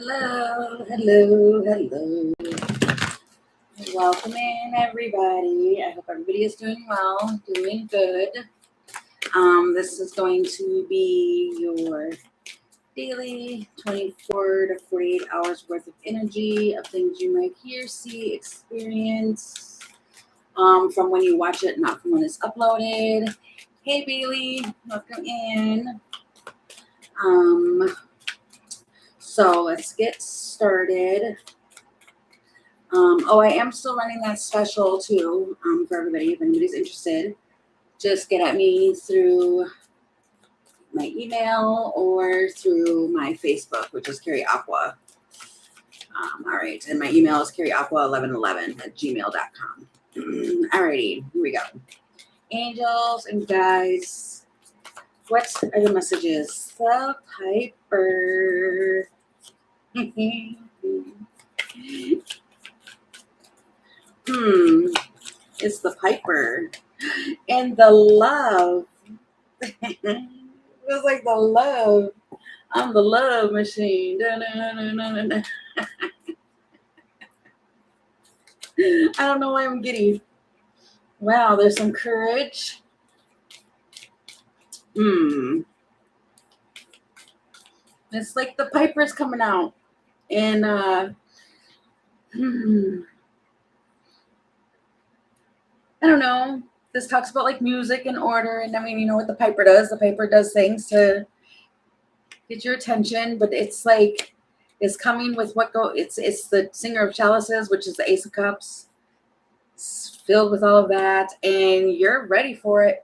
Hello, hello, hello. Welcome in, everybody. I hope everybody is doing well, doing good. This is going to be your daily 24 to 48 hours worth of energy of things you might hear, see, experience from when you watch it, not from when it's uploaded. Hey, Bailey, welcome in. So let's get started. I am still running that special too for everybody. If anybody's interested, just get at me through my email or through my Facebook, which is Carrie Aqua. All right, and my email is carrieaqua1111@gmail.com. Alrighty, here we go. Angels and guys, what are the messages? The Piper. It's the Piper and the love. It was like the love. I'm the love machine. I don't know why I'm giddy. Wow, there's some courage. It's like the Piper's coming out. And I don't know. This talks about like music and order, and I mean, you know what the Piper does. The Piper does things to get your attention, but it's like it's coming with it's the Singer of Chalices, which is the Ace of Cups. It's filled with all of that, and you're ready for it.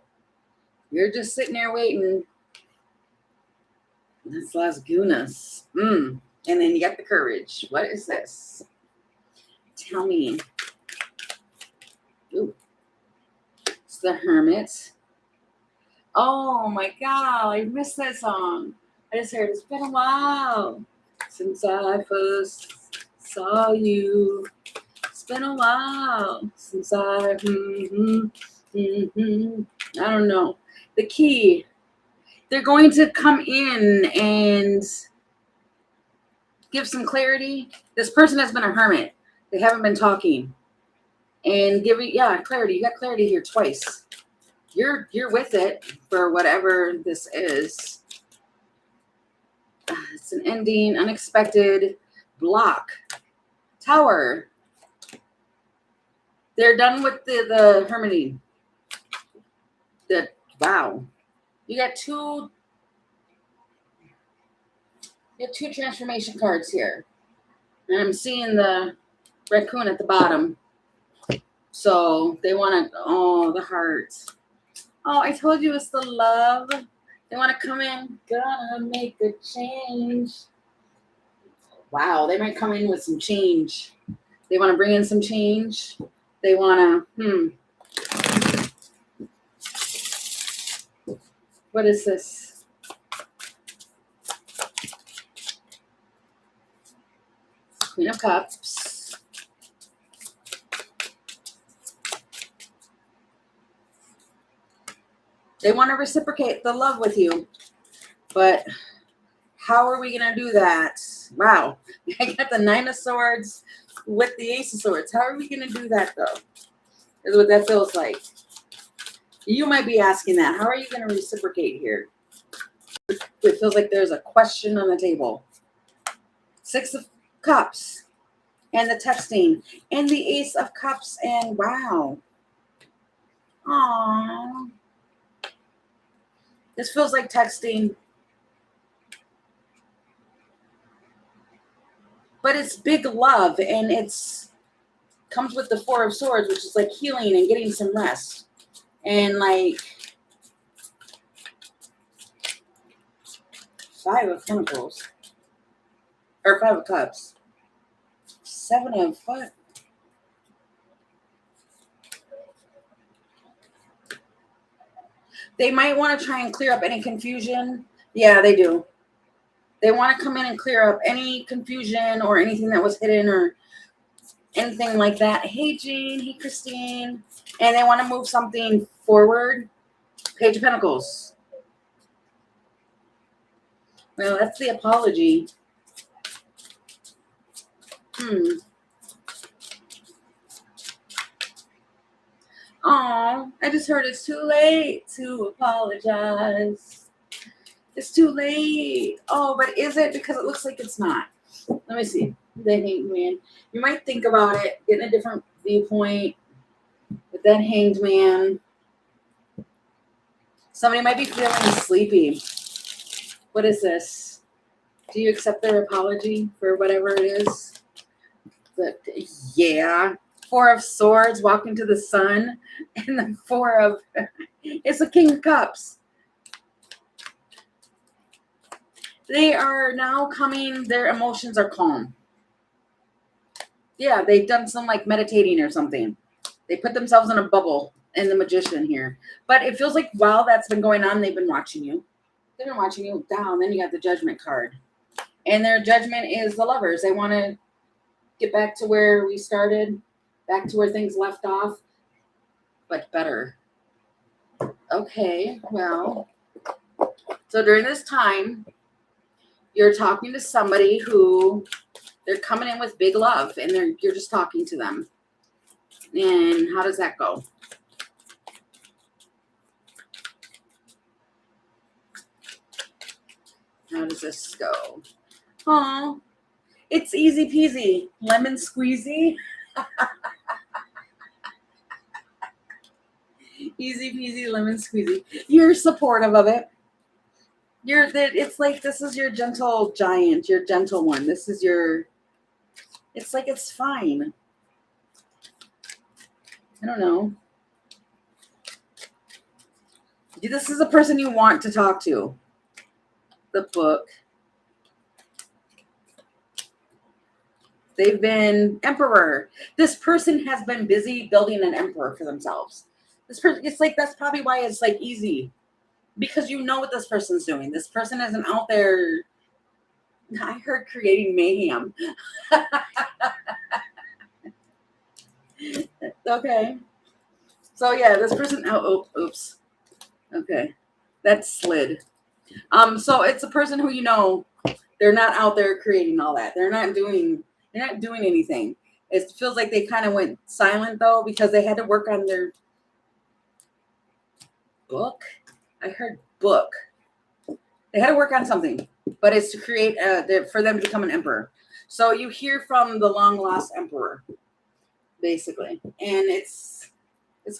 You're just sitting there waiting. That's Las Gunas. And then you got the courage. What is this? Tell me. Ooh. It's the Hermit. Oh my God, I missed that song. I just heard it's been a while since I first saw you. It's been a while since I don't know. The key. They're going to come in and give some clarity. This person has been a hermit. They haven't been talking. And clarity. You got clarity here twice. You're with it for whatever this is. It's an ending, unexpected, block, tower. They're done with the hermiting. Wow. You got two transformation cards here. And I'm seeing the raccoon at the bottom. So they want to, the heart. Oh, I told you it's the love. They want to come in, gonna make a change. Wow, they might come in with some change. They want to bring in some change. They want to, What is this? Queen of Cups. They want to reciprocate the love with you. But how are we going to do that? Wow. I got the Nine of Swords with the Ace of Swords. How are we going to do that, though? Is what that feels like. You might be asking that. How are you going to reciprocate here? It feels like there's a question on the table. Six of Cups. And the texting. And the Ace of Cups. And wow. Aww. This feels like texting. But it's big love. And it's comes with the Four of Swords, which is like healing and getting some rest. And like Five of Pentacles. Or Five of Cups. Seven of what? They might want to try and clear up any confusion. Yeah, they do. They want to come in and clear up any confusion or anything that was hidden or anything like that. Hey, Jean. Hey, Christine. And they want to move something forward. Page of Pentacles. Well, that's the apology. Oh, I just heard it's too late to apologize. It's too late. Oh, but is it? Because it looks like it's not. Let me see. The Hanged Man. You might think about it, getting a different viewpoint. But that Hanged Man. Somebody might be feeling sleepy. What is this? Do you accept their apology for whatever it is? But yeah. Four of Swords, walking to the sun. And the Four of... It's the King of Cups. They are now coming, their emotions are calm. Yeah, they've done some like meditating or something. They put themselves in a bubble in the Magician here. But it feels like while that's been going on, they've been watching you. They've been watching you down. Then you got the Judgment card. And their judgment is the Lovers. They want to get back to where we started, back to where things left off, but better. Okay, well, so during this time, you're talking to somebody who they're coming in with big love, and you're just talking to them. And how does that go? How does this go? Oh, it's easy peasy, lemon squeezy. Easy peasy, lemon squeezy. You're supportive of it. It's like this is your gentle giant, your gentle one. This is your. It's like it's fine. I don't know. This is a person you want to talk to. The Book. They've been Emperor. This person has been busy building an emperor for themselves. This person, it's like that's probably why it's like easy, because you know what this person's doing. This person isn't out there. I heard creating mayhem. Okay. So yeah, this person. Oh, oops. Okay, that slid. So it's a person who you know they're not out there creating all that. They're not doing anything. It feels like they kind of went silent though because they had to work on their book. I heard book. They had to work on something, but it's to create for them to become an emperor. So you hear from the long lost emperor, basically, and it's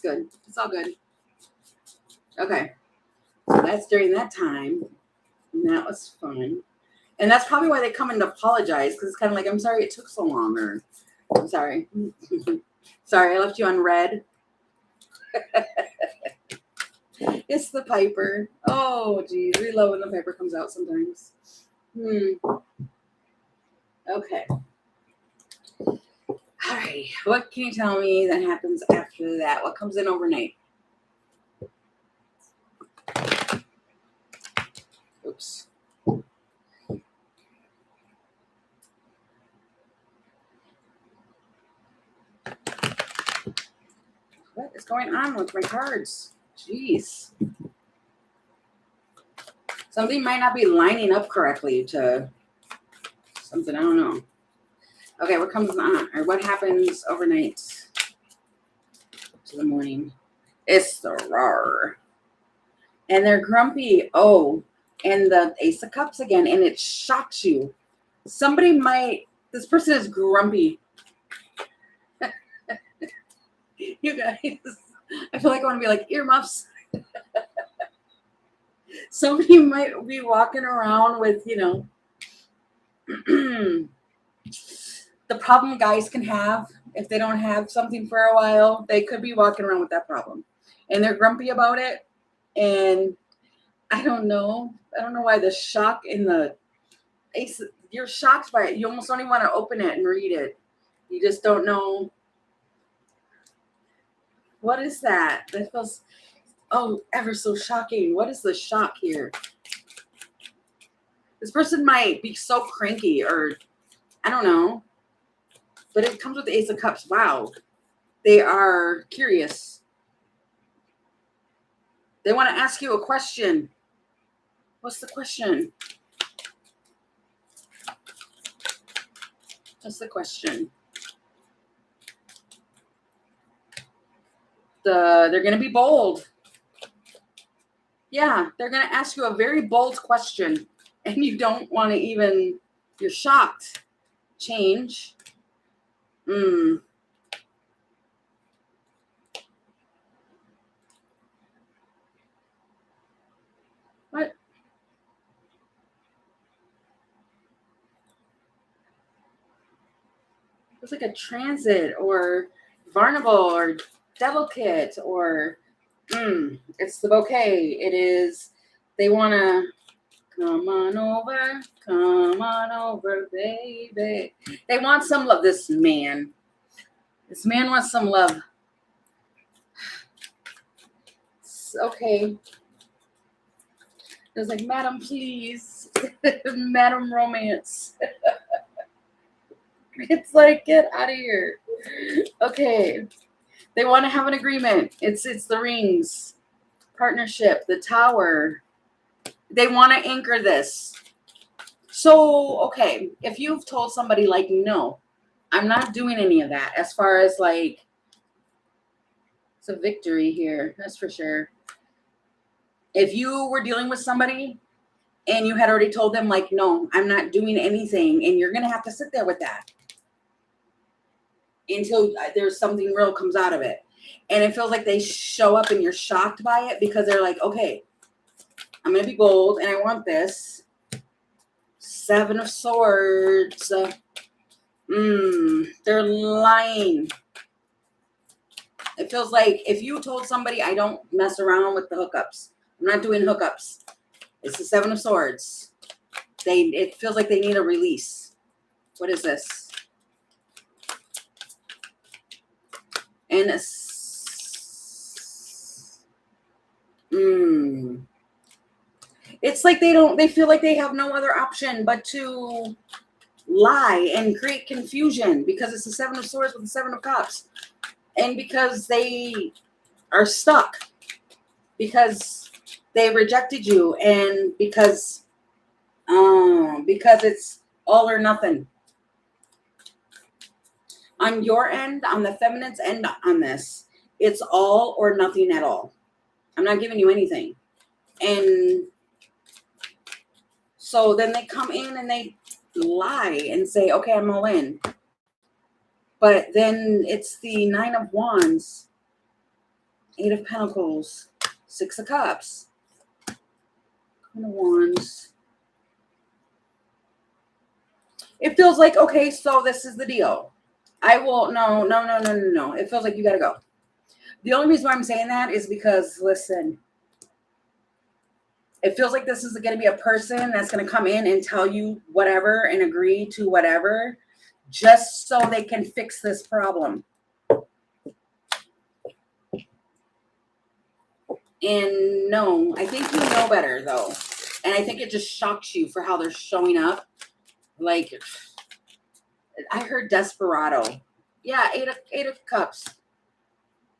good. It's all good. Okay, so that's during that time, and that was fun. And that's probably why they come and apologize, because it's kind of like, I'm sorry it took so long, or I'm sorry. Sorry, I left you on red. It's the Piper. Oh, geez. We love when the Piper comes out sometimes. Okay. All right. What can you tell me that happens after that? What comes in overnight? Oops. What is going on with my cards? Jeez. Something might not be lining up correctly to something. I don't know. Okay, what comes on? Or what happens overnight to the morning? It's the roar. And they're grumpy. Oh, and the Ace of Cups again. And it shocks you. This person is grumpy. You guys, I feel like I want to be like earmuffs. Somebody might be walking around with, the problem guys can have if they don't have something for a while. They could be walking around with that problem. And they're grumpy about it. And I don't know. I don't know why the shock in the ace. You're shocked by it. You almost don't even want to open it and read it. You just don't know. What is that? That feels, ever so shocking. What is the shock here? This person might be so cranky, or I don't know. But it comes with the Ace of Cups. Wow. They are curious. They want to ask you a question. What's the question? That's the question. They're going to be bold. Yeah, they're going to ask you a very bold question, and you don't want to even, you're shocked. Change. What? It's like a transit or vulnerable or delicate or it's the bouquet. It is, they want to come on over, baby. They want some love. This man wants some love. Okay. It was like, Madam, please. Madam Romance. It's like, get out of here. Okay. They want to have an agreement. It's the rings. Partnership. The tower. They want to anchor this. So, okay. If you've told somebody, like, no, I'm not doing any of that. As far as, like, it's a victory here. That's for sure. If you were dealing with somebody and you had already told them, like, no, I'm not doing anything, and you're going to have to sit there with that until there's something real comes out of it. And it feels like they show up and you're shocked by it because they're like, okay, I'm going to be bold and I want this. 7 of Swords. They're lying. It feels like if you told somebody, I don't mess around with the hookups. I'm not doing hookups. It's the 7 of Swords. It feels like they need a release. What is this? And it's like they feel like they have no other option but to lie and create confusion because it's the 7 of Swords with the 7 of Cups. And because they are stuck. Because they rejected you and because it's all or nothing. On your end, on the feminine's end on this, it's all or nothing at all. I'm not giving you anything. And so then they come in and they lie and say, okay, I'm all in. But then it's the 9 of Wands, 8 of Pentacles, 6 of Cups, Queen of Wands. It feels like, okay, so this is the deal. I will, no. It feels like you got to go. The only reason why I'm saying that is because, listen, it feels like this is going to be a person that's going to come in and tell you whatever and agree to whatever just so they can fix this problem. And no, I think you know better, though. And I think it just shocks you for how they're showing up. Like, I heard desperado. Yeah, 8 of Cups.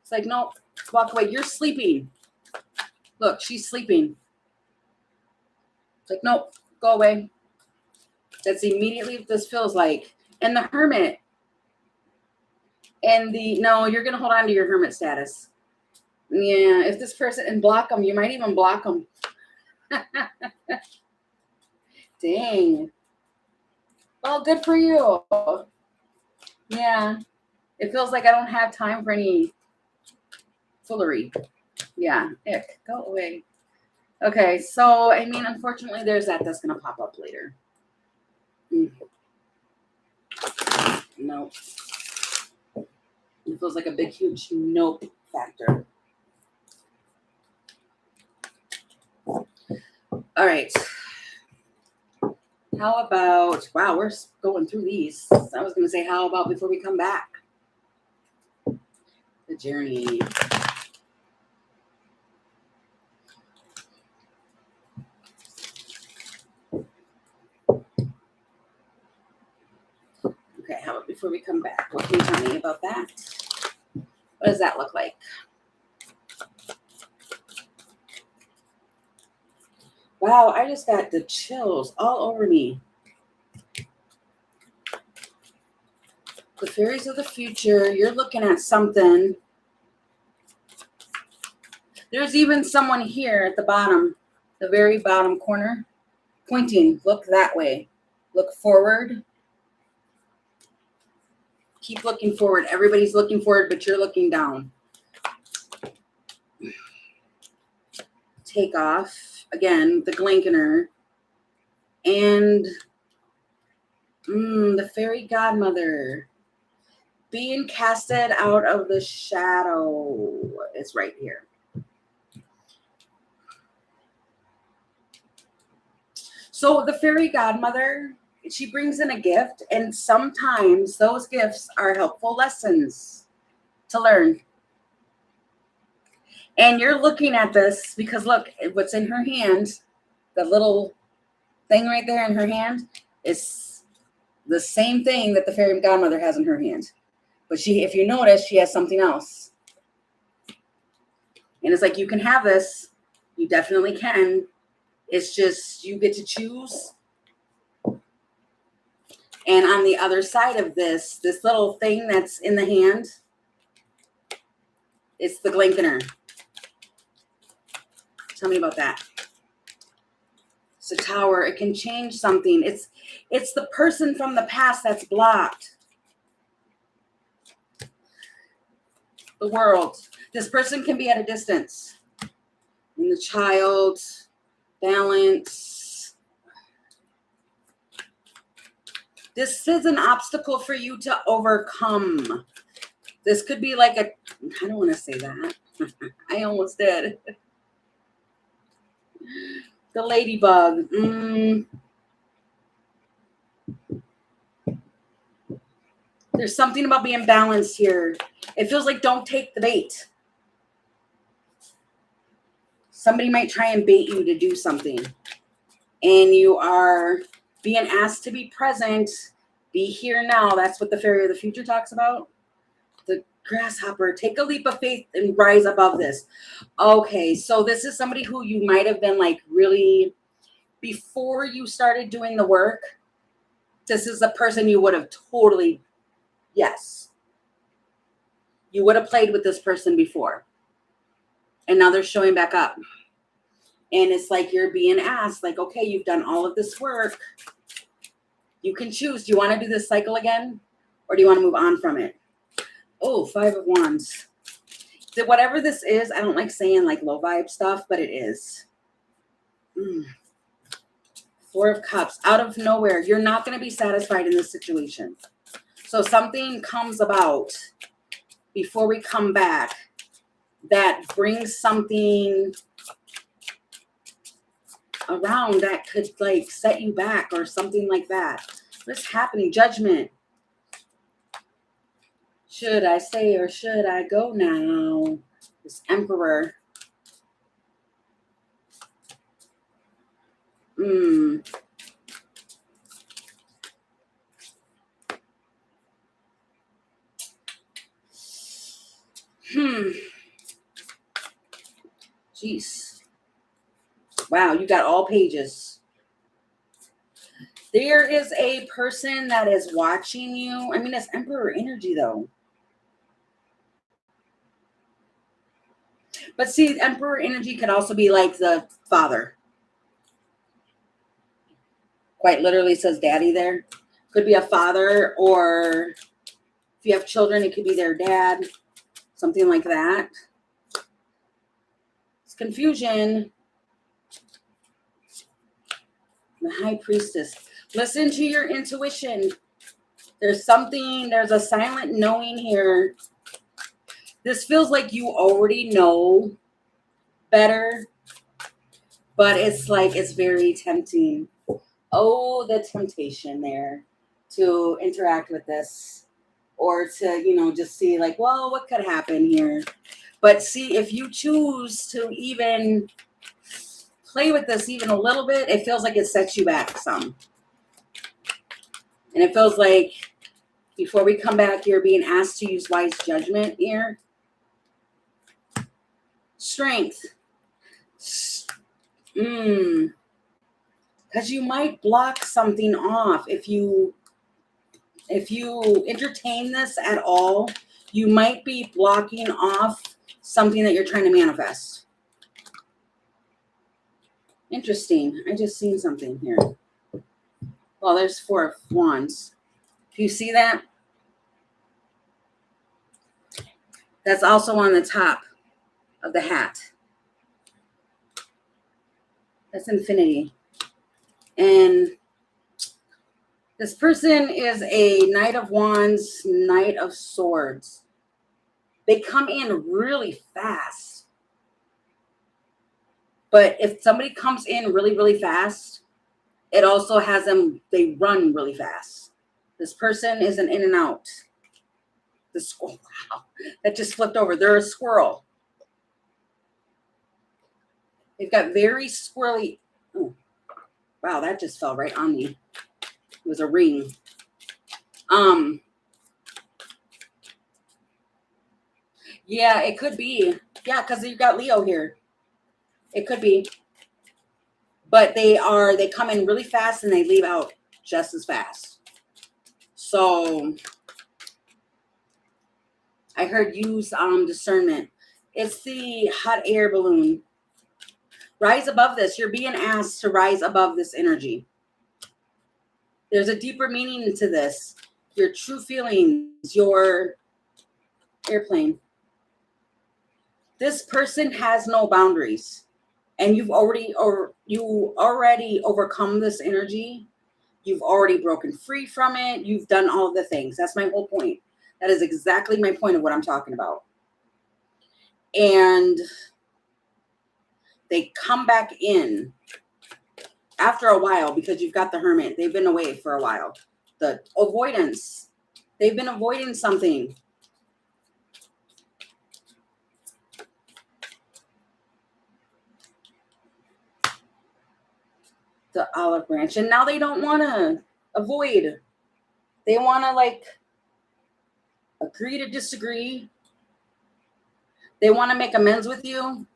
It's like, no, walk away. You're sleeping. Look, she's sleeping. It's like, nope, go away. That's immediately what this feels like. And the Hermit. And no, you're going to hold on to your Hermit status. Yeah, if this person, and block them. You might even block them. Dang. Well, good for you. Yeah. It feels like I don't have time for any foolery. Yeah. Ick. Go away. Okay. So, I mean, unfortunately, there's that's going to pop up later. Nope. It feels like a big, huge nope factor. All right. How about, wow, we're going through these. I was going to say, how about before we come back? The journey. Okay, how about before we come back? What can you tell me about that? What does that look like? Wow, I just got the chills all over me. The fairies of the future, you're looking at something. There's even someone here at the bottom, the very bottom corner, pointing. Look that way. Look forward. Keep looking forward. Everybody's looking forward, but you're looking down. Take off. Again, the Glankener. And the fairy godmother. Being casted out of the shadow is right here. So the fairy godmother, she brings in a gift, and sometimes those gifts are helpful lessons to learn. And you're looking at this because look, what's in her hand, the little thing right there in her hand is the same thing that the fairy godmother has in her hand. But she, if you notice, she has something else. And it's like, you can have this. You definitely can. It's just, you get to choose. And on the other side of this little thing that's in the hand, it's the Glankener. Tell me about that. It's a tower. It can change something. It's the person from the past that's blocked. The world. This person can be at a distance. And the child, balance. This is an obstacle for you to overcome. This could be like a, I don't want to say that. I almost did. The ladybug. There's something about being balanced here. It feels like don't take the bait. Somebody might try and bait you to do something. And you are being asked to be present. Be here now. That's what the fairy of the future talks about. The grasshopper. Take a leap of faith and rise above this. Okay, so this is somebody who you might have been like really, before you started doing the work, this is the person you would have totally, yes. You would have played with this person before. And now they're showing back up. And it's like you're being asked, like, okay, you've done all of this work. You can choose. Do you want to do this cycle again? Or do you want to move on from it? Oh, 5 of Wands. Whatever this is, I don't like saying like low vibe stuff, but it is. 4 of Cups. Out of nowhere. You're not going to be satisfied in this situation. So something comes about before we come back that brings something around that could like set you back or something like that. What's happening? Judgment. Should I stay or should I go now? This Emperor. Jeez. Wow, you got all pages. There is a person that is watching you. I mean, it's Emperor energy, though. But see, Emperor energy could also be like the father. Quite literally says daddy there. Could be a father, or if you have children, it could be their dad. Something like that. It's confusion. The High Priestess. Listen to your intuition. There's something, there's a silent knowing here. This feels like you already know better, but it's like, it's very tempting. Oh, the temptation there to interact with this or to, you know, just see like, well, what could happen here? But see, if you choose to even play with this even a little bit, it feels like it sets you back some. And it feels like before we come back, you're being asked to use wise judgment here. Strength. Because you might block something off if you If you entertain this at all, you might be blocking off something that you're trying to manifest. Interesting. I just seen something here. Well, there's 4 of Wands. Do you see that? That's also on the top of the hat. That's infinity. And this person is a Knight of Wands, Knight of Swords. They come in really fast. But if somebody comes in really, really fast, it also has them, they run really fast. This person is an in and out. The squirrel, wow, that just flipped over. They're a squirrel. They've got very squirrely. Oh, wow, that just fell right on me. It was a ring. Yeah, it could be. Yeah, because you've got Leo here. It could be. But they come in really fast and they leave out just as fast. So I heard use discernment. It's the hot air balloon. Rise above this. You're being asked to rise above this energy. There's a deeper meaning to this. Your true feelings, your airplane. This person has no boundaries. And you already overcome this energy. You've already broken free from it. You've done all of the things. That's my whole point. That is exactly my point of what I'm talking about. And they come back in after a while because you've got the Hermit. They've been away for a while. The avoidance. They've been avoiding something. The olive branch. And now they don't want to avoid. They want to like agree to disagree. They want to make amends with you.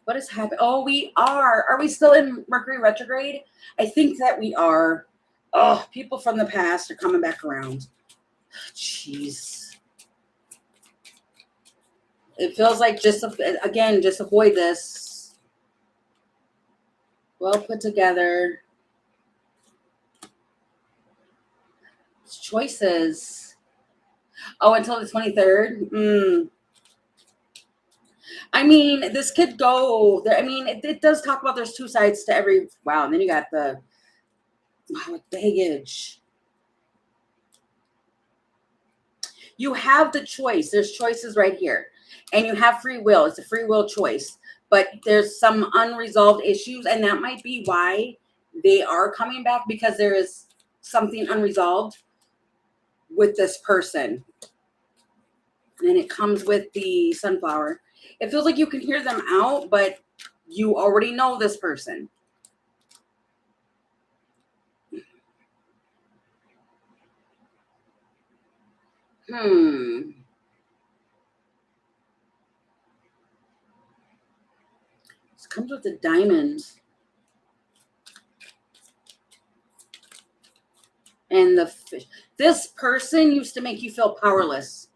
What is happening? Oh, we are. Are we still in Mercury retrograde? I think that we are. Oh, people from the past are coming back around. Jeez. It feels like just avoid this. Well put together. Choices. Oh, until the 23rd? I mean, this could go there. I mean, it does talk about there's 2 sides to every. Wow. And then you got the baggage. You have the choice. There's choices right here. And you have free will. It's a free will choice. But there's some unresolved issues. And that might be why they are coming back, because there is something unresolved with this person. And it comes with the sunflower. It feels like you can hear them out, but you already know this person. This comes with the diamond. And the fish. This person used to make you feel powerless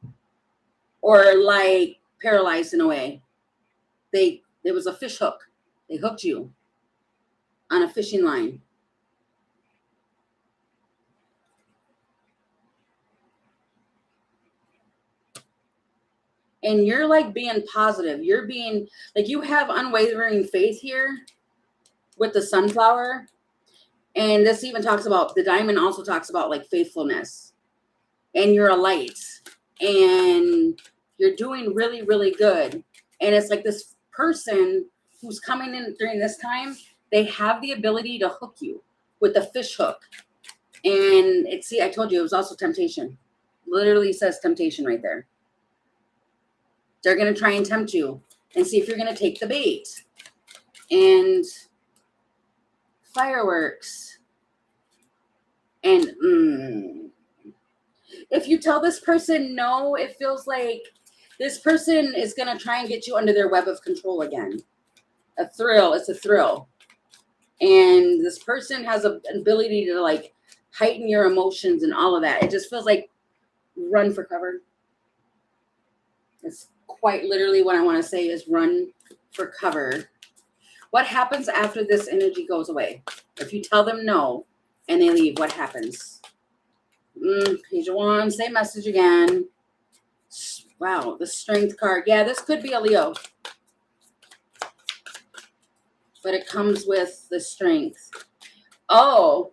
or like paralyzed in a way. There was a fish hook. They hooked you on a fishing line. And you're like being positive. You're being like, you have unwavering faith here with the sunflower. And this even talks about, the diamond also talks about like faithfulness. And you're a light. And you're doing really, really good. And it's like this person who's coming in during this time, they have the ability to hook you with the fish hook. And I told you, it was also temptation. Literally says temptation right there. They're going to try and tempt you and see if you're going to take the bait. And fireworks. And if you tell this person no, it feels like this person is going to try and get you under their web of control again. A thrill. It's a thrill. And this person has an ability to like heighten your emotions and all of that. It just feels like run for cover. It's quite literally what I want to say is run for cover. What happens after this energy goes away? If you tell them no and they leave, what happens? Page of Wands, same message again. Wow, the Strength card. Yeah, this could be a Leo. But it comes with the Strength. Oh,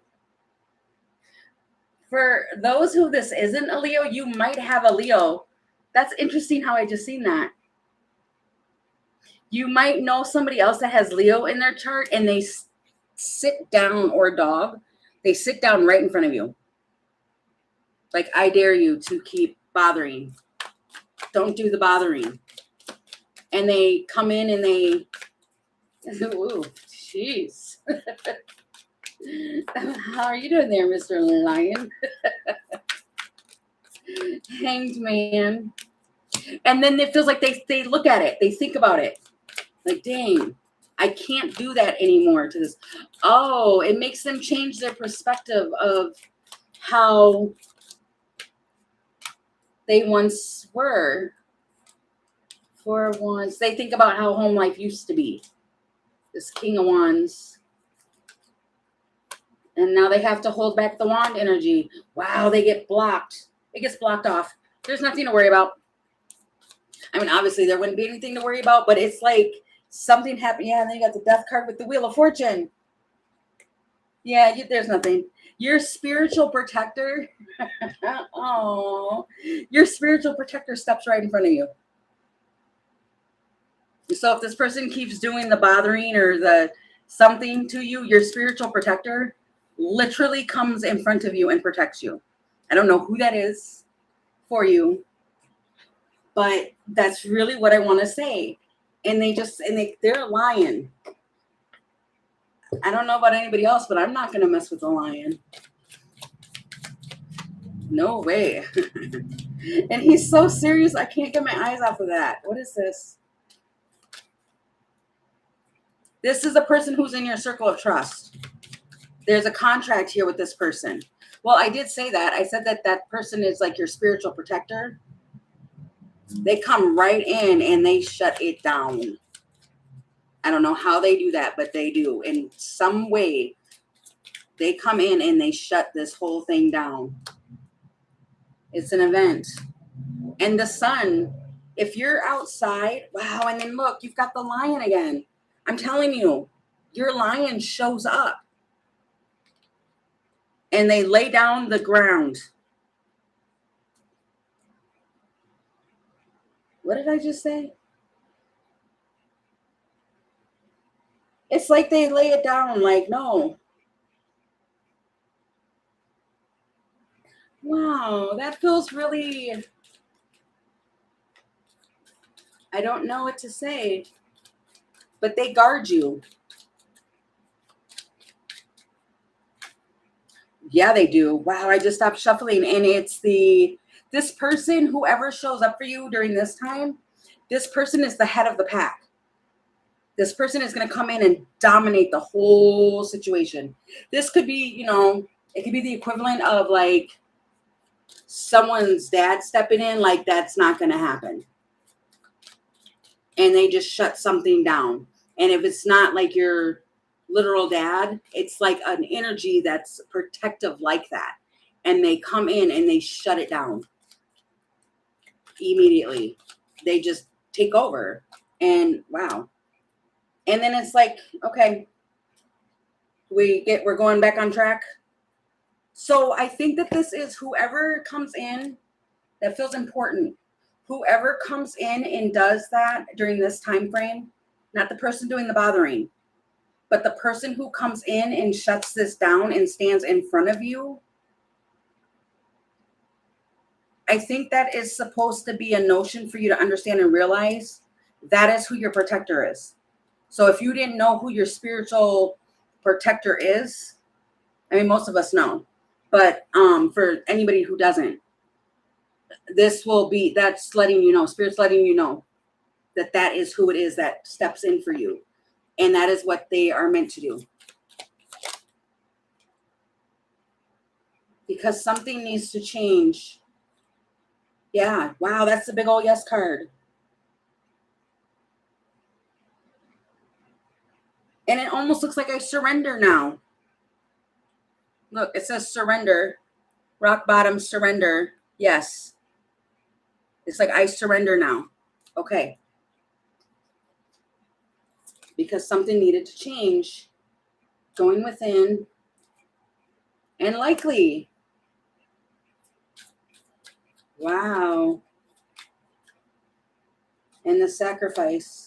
for those who this isn't a Leo, you might have a Leo. That's interesting how I just seen that. You might know somebody else that has Leo in their chart and they sit down, or dog, they sit down right in front of you. Like, I dare you to keep bothering. Don't do the bothering. And they come in and they, ooh, jeez. How are you doing there, Mr. Lion? Hanged Man. And then it feels like they look at it. They think about it. Like, dang, I can't do that anymore to this. Oh, it makes them change their perspective of how they once were. Four of Wands. They think about how home life used to be. This King of Wands. And now they have to hold back the wand energy. Wow, they get blocked. It gets blocked off. There's nothing to worry about. I mean, obviously, there wouldn't be anything to worry about, but it's like something happened. Yeah, and then you got the Death card with the Wheel of Fortune. Yeah, there's nothing. Your spiritual protector, oh, your spiritual protector steps right in front of you. So if this person keeps doing the bothering or the something to you, your spiritual protector literally comes in front of you and protects you. I don't know who that is for you, but that's really what I want to say. And they're a lion. I don't know about anybody else, but I'm not going to mess with a lion. No way. And he's so serious. I can't get my eyes off of that. What is this? This is a person who's in your circle of trust. There's a contract here with this person. Well, I did say that. I said that that person is like your spiritual protector. They come right in and they shut it down. I don't know how they do that, but they do. In some way, they come in and they shut this whole thing down. It's an event. And the sun, if you're outside, wow, and then look, you've got the lion again. I'm telling you, your lion shows up. And they lay down the ground. What did I just say? It's like they lay it down, like, no. Wow, that feels really, I don't know what to say, but they guard you. Yeah, they do. Wow, I just stopped shuffling. And it's this person, whoever shows up for you during this time, this person is the head of the pack. This person is going to come in and dominate the whole situation. This could be, it could be the equivalent of like someone's dad stepping in, like that's not going to happen. And they just shut something down. And if it's not like your literal dad, it's like an energy that's protective like that. And they come in and they shut it down immediately. They just take over. And wow. And then it's like, okay, we're going back on track. So I think that this is whoever comes in that feels important. Whoever comes in and does that during this time frame, not the person doing the bothering, but the person who comes in and shuts this down and stands in front of you. I think that is supposed to be a notion for you to understand and realize that is who your protector is. So if you didn't know who your spiritual protector is, I mean, most of us know, but for anybody who doesn't, that's letting you know, Spirit's letting you know that is who it is that steps in for you. And that is what they are meant to do. because something needs to change. Yeah, wow, that's the big old yes card. And it almost looks like I surrender now. Look, it says surrender. Rock bottom, surrender. Yes. It's like I surrender now. Okay. Because something needed to change. Going within. And likely. Wow. And the sacrifice.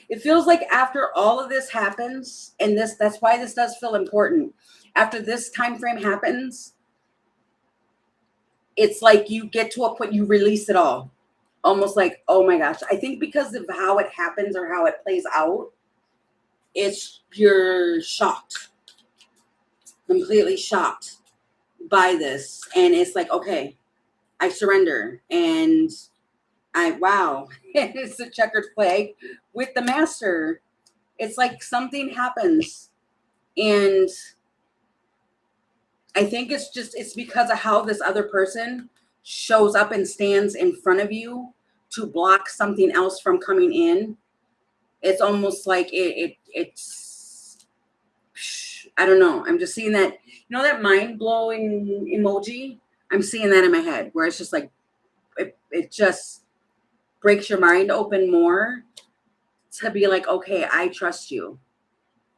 It feels like after all of this happens, and that's why this does feel important. After this time frame happens, it's like you get to a point, you release it all. Almost like, oh my gosh. I think because of how it happens or how it plays out, you're shocked. Completely shocked by this. And it's like, okay, I surrender. And wow. It's a checkered flag with the master. It's like something happens. And I think it's because of how this other person shows up and stands in front of you to block something else from coming in. It's almost like it's, I don't know. I'm just seeing that, that mind blowing emoji. I'm seeing that in my head where it's just like, it just breaks your mind open more to be like, okay, I trust you.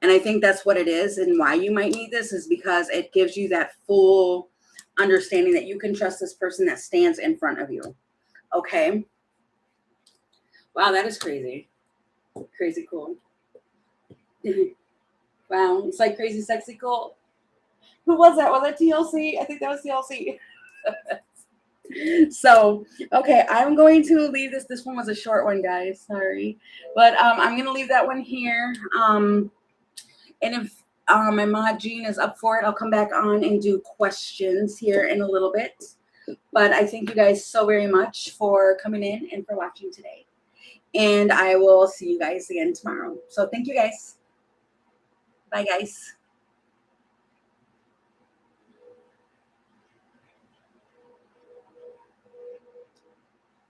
And I think that's what it is. And why you might need this is because it gives you that full understanding that you can trust this person that stands in front of you. Okay. Wow, that is crazy. Crazy cool. Wow. It's like crazy, sexy, cool. Who was that? Was that TLC? I think that was TLC. So, okay, I'm going to leave this. This one was a short one, guys. Sorry. But I'm going to leave that one here. And if my mod Jean is up for it, I'll come back on and do questions here in a little bit. But I thank you guys so very much for coming in and for watching today. And I will see you guys again tomorrow. So thank you guys. Bye, guys.